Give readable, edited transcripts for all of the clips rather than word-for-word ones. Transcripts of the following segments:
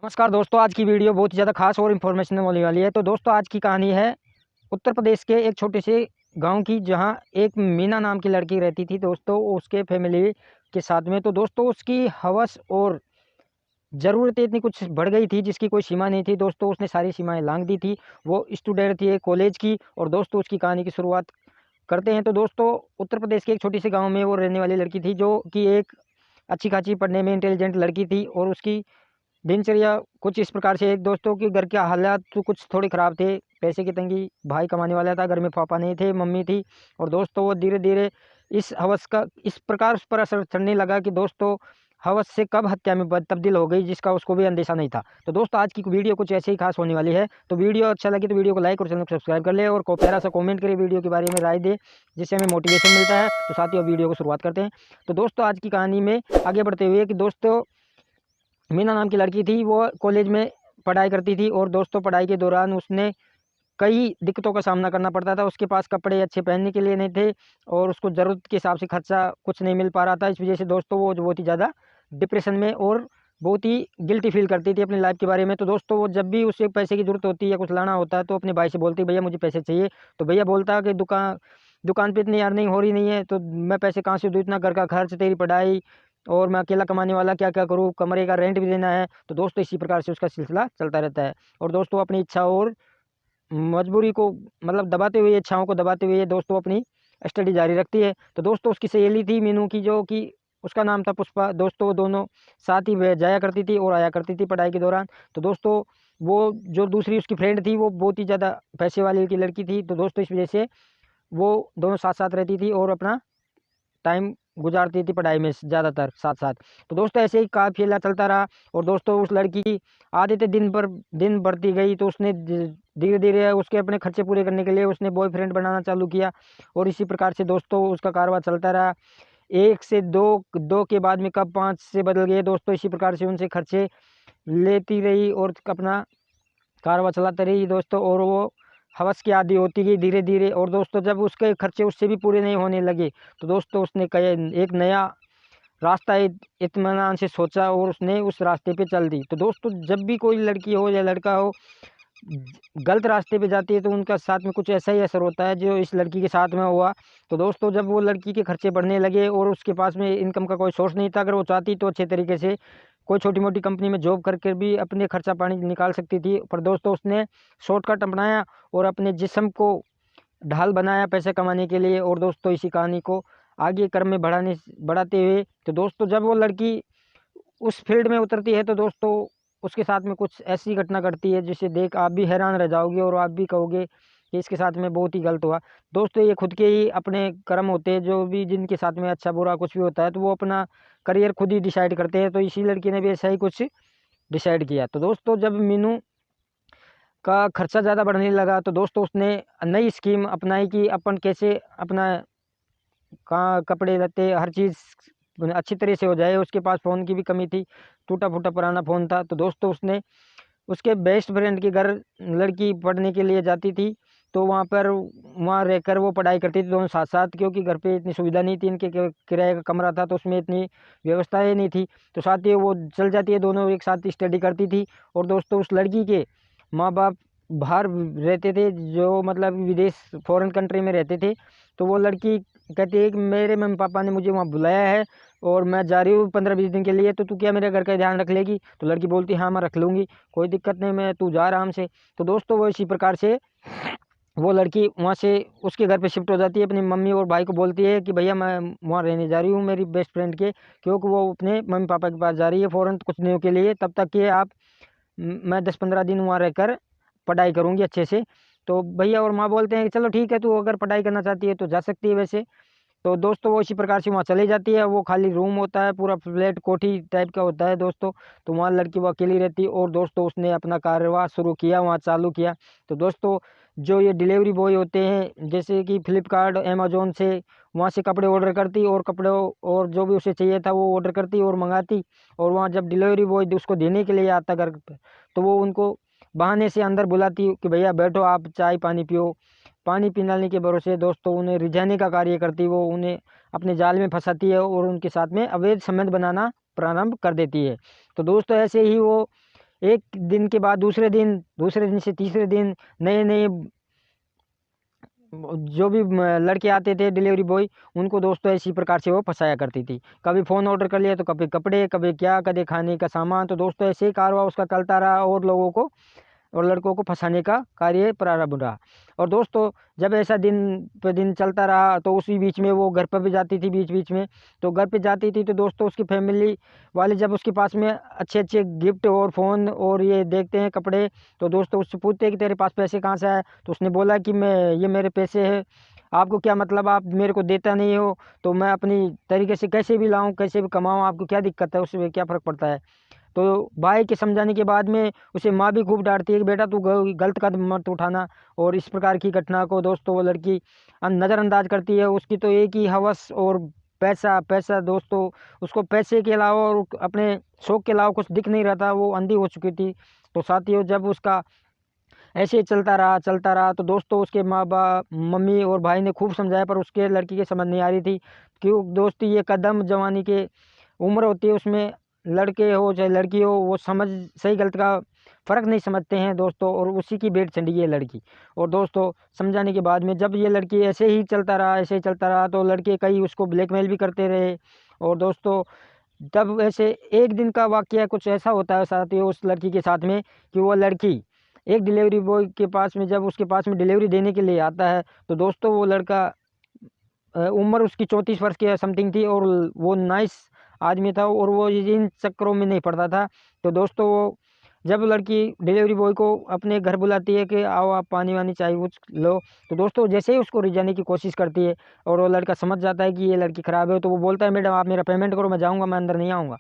नमस्कार दोस्तों, आज की वीडियो बहुत ही ज़्यादा खास और इन्फॉर्मेशनल होने वाली है। तो दोस्तों, आज की कहानी है उत्तर प्रदेश के एक छोटे से गांव की, जहां एक मीना नाम की लड़की रहती थी दोस्तों, उसके फैमिली के साथ में। तो दोस्तों, उसकी हवस और ज़रूरतें इतनी कुछ बढ़ गई थी जिसकी कोई सीमा नहीं थी दोस्तों। उसने सारी सीमाएं लांघ दी थी। वो स्टूडेंट थी एक कॉलेज की। और दोस्तों, उसकी कहानी की शुरुआत करते हैं। तो दोस्तों, उत्तर प्रदेश के एक छोटी सी गाँव में वो रहने वाली लड़की थी, जो कि एक अच्छी खासी पढ़ने में इंटेलिजेंट लड़की थी। और उसकी दिनचर्या कुछ इस प्रकार से, दोस्तों कि घर के हालात तो कुछ थोड़े ख़राब थे। पैसे की तंगी, भाई कमाने वाला था, घर में पापा नहीं थे, मम्मी थी। और दोस्तों, वो धीरे धीरे इस हवस का इस प्रकार उस पर असर चढ़ने लगा कि दोस्तों, हवस से कब हत्या में तब्दील हो गई, जिसका उसको भी अंदेशा नहीं था। तो दोस्तों, आज की वीडियो कुछ ऐसे ही खास होने वाली है। तो वीडियो अच्छा लगे तो वीडियो को लाइक और चैनल को सब्सक्राइब कर ले, और को प्यारा सा कमेंट करे, वीडियो के बारे में राय दे, जिससे हमें मोटिवेशन मिलता है। तो साथियों, वीडियो को शुरुआत करते हैं। तो दोस्तों, आज की कहानी में आगे बढ़ते हुए कि दोस्तों, मीना नाम की लड़की थी, वो कॉलेज में पढ़ाई करती थी। और दोस्तों, पढ़ाई के दौरान उसने कई दिक्कतों का सामना करना पड़ता था। उसके पास कपड़े अच्छे पहनने के लिए नहीं थे, और उसको ज़रूरत के हिसाब से खर्चा कुछ नहीं मिल पा रहा था। इस वजह से दोस्तों, वो बहुत ही ज़्यादा डिप्रेशन में और बहुत ही गिल्टी फील करती थी अपनी लाइफ के बारे में। तो दोस्तों, वो जब भी उसे पैसे की ज़रूरत होती है या कुछ लाना होता है, तो अपने भाई से बोलती, भैया मुझे पैसे चाहिए। तो भैया बोलता कि दुकान दुकान पे इतनी अर्निंग हो रही नहीं है, तो मैं पैसे कहाँ से दूँ, इतना घर का खर्च, तेरी पढ़ाई, और मैं अकेला कमाने वाला क्या क्या करूँ, कमरे का रेंट भी देना है। तो दोस्तों, इसी प्रकार से उसका सिलसिला चलता रहता है। और दोस्तों, अपनी इच्छा और मजबूरी को मतलब दबाते हुए, इच्छाओं को दबाते हुए दोस्तों अपनी स्टडी जारी रखती है। तो दोस्तों, उसकी सहेली थी मीनू की, जो कि उसका नाम था पुष्पा। दोस्तों, वो दोनों साथ ही वह जाया करती थी और आया करती थी पढ़ाई के दौरान। तो दोस्तों, वो जो दूसरी उसकी फ्रेंड थी, वो बहुत ही ज़्यादा पैसे वाली की लड़की थी। तो दोस्तों, इस वजह से वो दोनों साथ साथ रहती थी और अपना टाइम गुजारती थी पढ़ाई में ज़्यादातर साथ साथ। तो दोस्तों, ऐसे ही काफ़िला चलता रहा। और दोस्तों, उस लड़की की आदतें दिन पर दिन बढ़ती गई। तो उसने धीरे धीरे उसके अपने खर्चे पूरे करने के लिए उसने बॉयफ्रेंड बनाना चालू किया। और इसी प्रकार से दोस्तों, उसका कारोबार चलता रहा। एक से दो, दो के बाद में कब पाँच से बदल गए दोस्तों। इसी प्रकार से उनसे खर्चे लेती रही और अपना कारोबार चलाते रही दोस्तों। और वो हवस की आदी होती गई धीरे धीरे। और दोस्तों, जब उसके खर्चे उससे भी पूरे नहीं होने लगे, तो दोस्तों, उसने एक नया रास्ता इत्मीनान से सोचा और उसने उस रास्ते पे चल दी। तो दोस्तों, जब भी कोई लड़की हो या लड़का हो गलत रास्ते पे जाती है, तो उनका साथ में कुछ ऐसा ही असर होता है जो इस लड़की के साथ में हुआ। तो दोस्तों, जब वो लड़की के खर्चे बढ़ने लगे और उसके पास में इनकम का कोई सोर्स नहीं था, अगर वो चाहती तो अच्छे तरीके से कोई छोटी मोटी कंपनी में जॉब करके भी अपने खर्चा पानी निकाल सकती थी। पर दोस्तों, उसने शॉर्टकट अपनाया और अपने जिस्म को ढाल बनाया पैसे कमाने के लिए। और दोस्तों, इसी कहानी को आगे क्रम में बढ़ाते हुए, तो दोस्तों, जब वो लड़की उस फील्ड में उतरती है, तो दोस्तों, उसके साथ में कुछ ऐसी घटना घटती है जिसे देख आप भी हैरान रह जाओगे और आप भी कहोगे कि इसके साथ में बहुत ही गलत हुआ। दोस्तों, ये खुद के ही अपने कर्म होते हैं। जो भी जिनके साथ में अच्छा बुरा कुछ भी होता है, तो वो अपना करियर खुद ही डिसाइड करते हैं। तो इसी लड़की ने भी ऐसा ही कुछ डिसाइड किया। तो दोस्तों, जब मीनू का खर्चा ज़्यादा बढ़ने लगा, तो दोस्तों, उसने नई स्कीम अपनाई कि अपन कैसे अपना कपड़े लत्ते हर चीज़ अच्छी तरह से हो जाए। उसके पास फ़ोन की भी कमी थी, टूटा फूटा पुराना फ़ोन था। तो दोस्तों, उसने उसके बेस्ट फ्रेंड के घर लड़की पढ़ने के लिए जाती थी। तो वहाँ रहकर वो पढ़ाई करती थी दोनों साथ साथ, क्योंकि घर पे इतनी सुविधा नहीं थी। इनके किराए का कमरा था, तो उसमें इतनी व्यवस्थाएं नहीं थी। तो साथ ही वो चल जाती है, दोनों एक साथ स्टडी करती थी। और दोस्तों, उस लड़की के माँ बाप बाहर रहते थे, जो मतलब विदेश फॉरेन कंट्री में रहते थे। तो वो लड़की कहती है कि मेरे मम्मी पापा ने मुझे वहाँ बुलाया है और मैं जा रही हूँ 15-20 दिन के लिए, तो तू क्या मेरे घर का ध्यान रख लेगी। तो लड़की बोलती हाँ, मैं रख लूँगी, कोई दिक्कत नहीं, मैं तू जा आराम से। तो दोस्तों, वो इसी प्रकार से वो लड़की वहाँ से उसके घर पे शिफ्ट हो जाती है। अपनी मम्मी और भाई को बोलती है कि भैया मैं वहाँ रहने जा रही हूँ मेरी बेस्ट फ्रेंड के, क्योंकि वो अपने मम्मी पापा के पास जा रही है फ़ौरन कुछ दिनों के लिए। तब तक कि मैं 10-15 दिन वहाँ रहकर पढ़ाई करूँगी अच्छे से। तो भैया और माँ बोलते हैं कि चलो ठीक है, तू अगर पढ़ाई करना चाहती है तो जा सकती है वैसे। तो दोस्तों, वो इसी प्रकार से वहाँ चली जाती है। वो खाली रूम होता है, पूरा फ्लैट कोठी टाइप का होता है दोस्तों। तो वहाँ लड़की वो अकेली रहती है। और दोस्तों, उसने अपना कारोबार शुरू किया, वहाँ चालू किया। तो दोस्तों, जो ये डिलीवरी बॉय होते हैं, जैसे कि फ्लिपकार्ट अमेजोन से, वहाँ से कपड़े ऑर्डर करती और कपड़े और जो भी उसे चाहिए था वो ऑर्डर करती और मंगाती। और वहाँ जब डिलीवरी बॉय उसको देने के लिए आता घर पे, तो वो उनको बहाने से अंदर बुलाती कि भैया बैठो, आप चाय पानी पियो। पानी पिलाने के भरोसे दोस्तों, उन्हें रिझाने का कार्य करती, वो उन्हें अपने जाल में फंसाती है और उनके साथ में अवैध संबंध बनाना प्रारंभ कर देती है। तो दोस्तों, ऐसे ही वो एक दिन के बाद दूसरे दिन से तीसरे दिन नए नए जो भी लड़के आते थे डिलीवरी बॉय, उनको दोस्तों इसी प्रकार से वो फंसाया करती थी। कभी फ़ोन ऑर्डर कर लिया तो कभी कपड़े, कभी क्या, कभी खाने का सामान। तो दोस्तों ऐसे ही कारवा उसका चलता रहा और लोगों को और लड़कों को फंसाने का कार्य प्रारंभ रहा। और दोस्तों जब ऐसा दिन पे दिन चलता रहा तो उसी बीच में वो घर पर भी जाती थी बीच बीच में। तो घर पे जाती थी तो दोस्तों उसकी फैमिली वाले जब उसके पास में अच्छे अच्छे गिफ्ट और फ़ोन और ये देखते हैं कपड़े, तो दोस्तों उससे पूछते हैं कि तेरे पास पैसे कहाँ से आए। तो उसने बोला कि मैं ये मेरे पैसे है, आपको क्या मतलब, आप मेरे को देता नहीं हो तो मैं अपनी तरीके से कैसे भी लाऊं कैसे भी कमाऊं, आपको क्या दिक्कत है, उससे क्या फ़र्क पड़ता है। तो भाई के समझाने के बाद में उसे माँ भी खूब डांटती है कि बेटा तू गलत कदम मत उठाना। और इस प्रकार की घटना को दोस्तों वो लड़की नज़रअंदाज करती है। उसकी तो एक ही हवस और पैसा पैसा दोस्तों, उसको पैसे के अलावा और अपने शौक के अलावा कुछ दिख नहीं रहा था, वो अंधी हो चुकी थी। तो साथियों जब उसका ऐसे ही चलता रहा तो दोस्तों उसके माँ बाप मम्मी और भाई ने खूब समझाया पर उसके लड़की के समझ नहीं आ रही थी। क्यों दोस्ती, ये कदम जवानी के उम्र होती है, उसमें लड़के हो चाहे लड़की हो वो समझ सही गलत का फ़र्क नहीं समझते हैं दोस्तों, और उसी की भेंट चढ़ी ये लड़की। और दोस्तों समझाने के बाद में जब ये लड़की ऐसे ही चलता रहा तो लड़के कई उसको ब्लैकमेल भी करते रहे। और दोस्तों तब ऐसे एक दिन का वाक़या कुछ ऐसा होता है साथियों उस लड़की के साथ में कि वो लड़की एक डिलीवरी बॉय के पास में जब उसके पास में डिलीवरी देने के लिए आता है तो दोस्तों वो लड़का उम्र उसकी 34 वर्ष के समथिंग थी और वो नाइस आदमी था और वो इन चक्करों में नहीं पड़ता था। तो दोस्तों वो जब लड़की डिलीवरी बॉय को अपने घर बुलाती है कि आओ आप पानी वानी चाय कुछ लो, तो दोस्तों जैसे ही उसको रिझाने की कोशिश करती है और वो लड़का समझ जाता है कि ये लड़की ख़राब है, तो वो बोलता है मैडम आप मेरा पेमेंट करो, मैं जाऊँगा, मैं अंदर नहीं आऊँगा।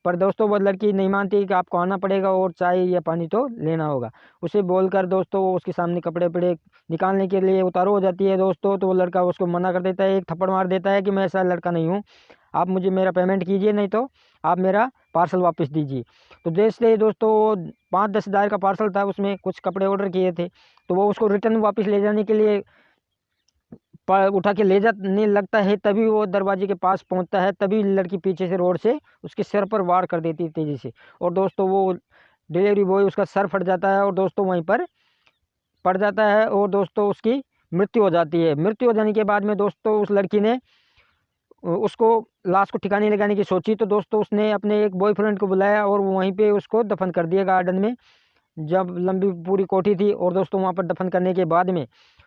पर दोस्तों वो लड़की नहीं मानती कि आपको आना पड़ेगा और चाय या पानी तो लेना होगा। उसे बोलकर दोस्तों वो उसके सामने कपड़े वपड़े निकालने के लिए उतारू हो जाती है दोस्तों, तो वो लड़का उसको मना कर देता है, एक थप्पड़ मार देता है कि मैं ऐसा लड़का नहीं हूँ, आप मुझे मेरा पेमेंट कीजिए नहीं तो आप मेरा पार्सल वापस दीजिए। तो जैसे दोस्तों वो 5-10 हज़ार का पार्सल था, उसमें कुछ कपड़े ऑर्डर किए थे, तो वो उसको रिटर्न वापस ले जाने के लिए उठा के ले जाने लगता है, तभी वो दरवाजे के पास पहुंचता है, तभी लड़की पीछे से रोड से उसके सिर पर वार कर देती है तेजी से। और दोस्तों वो डिलीवरी बॉय उसका सर फट जाता है और दोस्तों वहीं पर पड़ जाता है और दोस्तों उसकी मृत्यु हो जाती है। मृत्यु हो जाने के बाद में दोस्तों उस लड़की ने उसको लाश को ठिकाने लगाने की सोची, तो दोस्तों उसने अपने एक बॉयफ्रेंड को बुलाया और वहीं पे उसको दफन कर दिया गार्डन में, जब लंबी पूरी कोठी थी। और दोस्तों वहाँ पर दफन करने के बाद में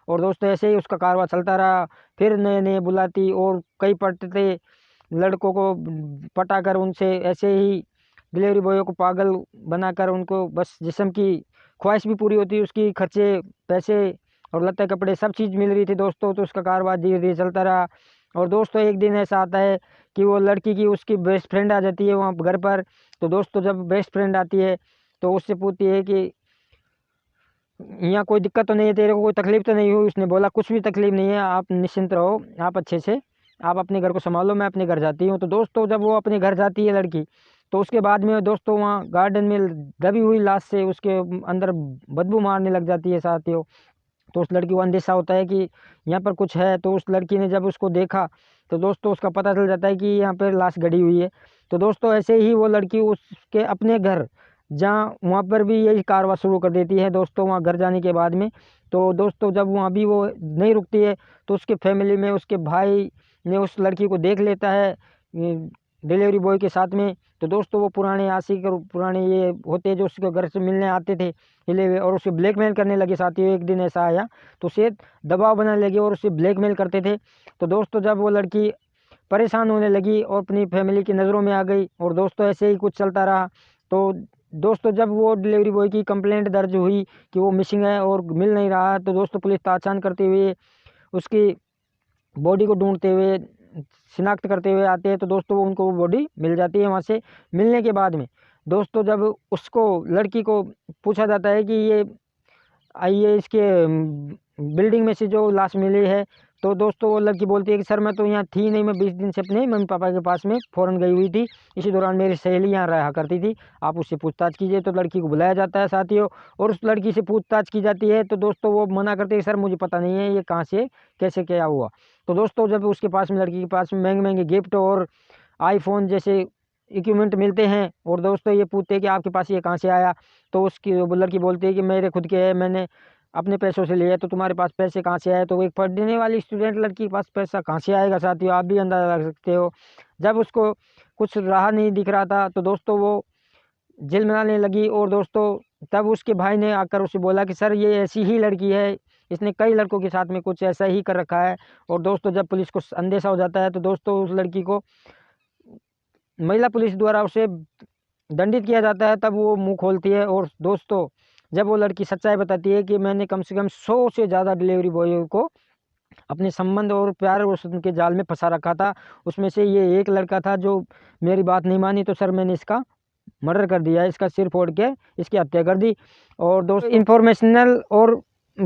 और दोस्तों ऐसे ही उसका कारवां चलता रहा, फिर नए नए बुलाती और कई पटते लड़कों को पटाकर उनसे ऐसे ही डिलीवरी बॉयों को पागल बनाकर उनको बस जिस्म की ख्वाहिश भी पूरी होती, उसकी खर्चे पैसे और लत्ते कपड़े सब चीज़ मिल रही थी दोस्तों। तो उसका कारोबार धीरे धीरे चलता रहा। और दोस्तों एक दिन ऐसा आता है कि वो लड़की की उसकी बेस्ट फ्रेंड आ जाती है वहाँ घर पर। तो दोस्तों जब बेस्ट फ्रेंड आती है तो उससे पूछती है कि यहाँ कोई दिक्कत तो नहीं है, तेरे को कोई तकलीफ तो नहीं हुई। उसने बोला कुछ भी तकलीफ नहीं है, आप निश्चिंत रहो, आप अच्छे से आप अपने घर को संभालो, मैं अपने घर जाती हूँ। तो दोस्तों जब वो अपने घर जाती है लड़की, तो उसके बाद में दोस्तों वहाँ गार्डन में दबी हुई लाश से उसके अंदर बदबू मारने लग जाती है साथियों। तो उस लड़की को अंदेशा होता है कि यहाँ पर कुछ है। तो उस लड़की ने जब उसको देखा तो दोस्तों उसका पता चल जाता है कि यहाँ पर लाश गड़ी हुई है। तो दोस्तों ऐसे ही वो लड़की उसके अपने घर जहाँ वहाँ पर भी यही कारवां शुरू कर देती है दोस्तों। वहाँ घर जाने के बाद में तो दोस्तों जब वहाँ भी वो नहीं रुकती है तो उसके फैमिली में उसके भाई ने उस लड़की को देख लेता है डिलीवरी बॉय के साथ में। तो दोस्तों वो पुराने आशिक और पुराने ये होते हैं जो उसके घर से मिलने आते थे हिले हुए और उसे ब्लैकमेल करने लगे साथियों। एक दिन ऐसा आया तो उसे दबाव बनाने लगे और उसे ब्लैकमेल करते थे। तो दोस्तों जब वो लड़की परेशान होने लगी और अपनी फैमिली की नज़रों में आ गई और दोस्तों ऐसे ही कुछ चलता रहा। तो दोस्तों जब वो डिलीवरी बॉय की कंप्लेंट दर्ज हुई कि वो मिसिंग है और मिल नहीं रहा, तो दोस्तों पुलिस ताछान करते हुए उसकी बॉडी को ढूंढते हुए शिनाख्त करते हुए आते हैं। तो दोस्तों वो उनको वो बॉडी मिल जाती है। वहाँ से मिलने के बाद में दोस्तों जब उसको लड़की को पूछा जाता है कि ये आइए इसके बिल्डिंग में से जो लाश मिली है, तो दोस्तों वो लड़की बोलती है कि सर मैं तो यहाँ थी नहीं, मैं 20 दिन से अपने मम्मी पापा के पास में फ़ौरन गई हुई थी, इसी दौरान मेरी सहेली यहाँ रहा करती थी, आप उससे पूछताछ कीजिए। तो लड़की को बुलाया जाता है साथियों और उस लड़की से पूछताछ की जाती है। तो दोस्तों वो मना करते हैं सर मुझे पता नहीं है ये कहाँ से कैसे क्या हुआ। तो दोस्तों जब उसके पास में लड़की के पास में महंगे महंगे गिफ्ट और आईफोन जैसे इक्विपमेंट मिलते हैं और दोस्तों ये पूछते हैं कि आपके पास ये कहाँ से आया, तो उसकी वो लड़की बोलती है कि मेरे खुद के है, मैंने अपने पैसों से लिए। तो तुम्हारे पास पैसे कहाँ से आए? तो एक पढ़ने वाली स्टूडेंट लड़की के पास पैसा कहाँ से आएगा साथियों, आप भी अंदाजा लगा सकते हो। जब उसको कुछ राह नहीं दिख रहा था तो दोस्तों वो झिलमिलाने लगी और दोस्तों तब उसके भाई ने आकर उसे बोला कि सर ये ऐसी ही लड़की है, इसने कई लड़कों के साथ में कुछ ऐसा ही कर रखा है। और दोस्तों जब पुलिस को अंदेशा हो जाता है तो दोस्तों उस लड़की को महिला पुलिस द्वारा उसे दंडित किया जाता है। तब वो मुंह खोलती है और दोस्तों जब वो लड़की सच्चाई बताती है कि मैंने कम से कम 100 से ज़्यादा डिलीवरी बॉय को अपने संबंध और प्यार और उनके जाल में फंसा रखा था, उसमें से ये एक लड़का था जो मेरी बात नहीं मानी, तो सर मैंने इसका मर्डर कर दिया, इसका सिर फोड़ के इसकी हत्या कर दी। और दोस्तों इन्फॉर्मेशनल और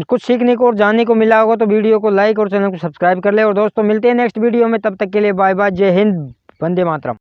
कुछ सीखने को और जानने को मिला होगा तो वीडियो को लाइक और चैनल को सब्सक्राइब कर ले। और दोस्तों मिलते हैं नेक्स्ट वीडियो में, तब तक के लिए बाय बाय, जय हिंद, वंदे मातरम।